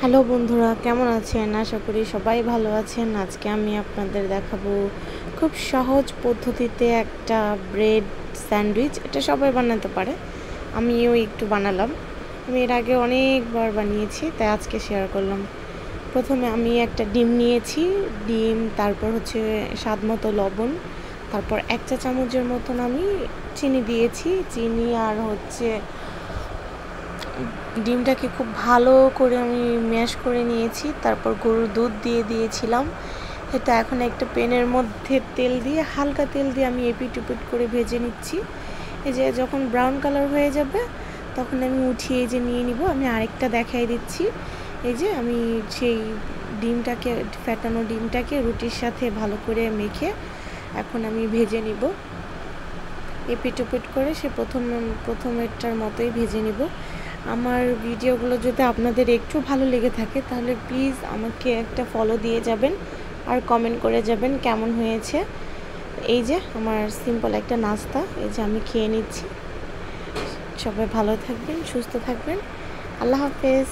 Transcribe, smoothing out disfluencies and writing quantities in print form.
Hello বন্ধুরা, কেমন আছেন? আশা করি সবাই ভালো আছেন। আজকে আমি আপনাদের দেখাবো খুব সহজ পদ্ধতিতে একটা ব্রেড স্যান্ডউইচ। এটা সবাই বানাতে পারে, আমিও একটু বানালাম। আমি এর আগে অনেকবার বানিয়েছি, তাই আজকে শেয়ার করলাম। প্রথমে আমি একটা ডিম নিয়েছি, তারপর হচ্ছে স্বাদ মতো লবণ, তারপর 1 চা চামচের মতন আমি চিনি দিয়েছি। চিনি আর হচ্ছে ডিমটাকে খুব ভালো করে আমি ম্যাশ করে নিয়েছি। তারপর গরুর দুধ দিয়ে দিয়েছিলাম। এটা এখন একটা প্যানের মধ্যে তেল দিয়ে, হালকা তেল দিয়ে আমি এপিট ওপিট করে ভেজে নিচ্ছি। এই যে যখন ব্রাউন কালার হয়ে যাবে তখন আমি উঠিয়ে যে নিয়ে নিব। আমি আরেকটা দেখাই দিচ্ছি। এই যে আমি সেই ফ্যাটানো ডিমটাকে রুটির সাথে ভালো করে মেখে এখন আমি ভেজে নিব। এপিট ওপিট করে সে প্রথমেরটার মতোই ভেজে নিব। আমার ভিডিওগুলো যদি আপনাদের একটু ভালো লেগে থাকে তাহলে প্লিজ আমাকে একটা ফলো দিয়ে যাবেন আর কমেন্ট করে যাবেন কেমন হয়েছে। এই যে আমার সিম্পল একটা নাস্তা, এই যে আমি খেয়ে নিচ্ছি। সবাই ভালো থাকবেন, সুস্থ থাকবেন। আল্লাহ হাফেজ।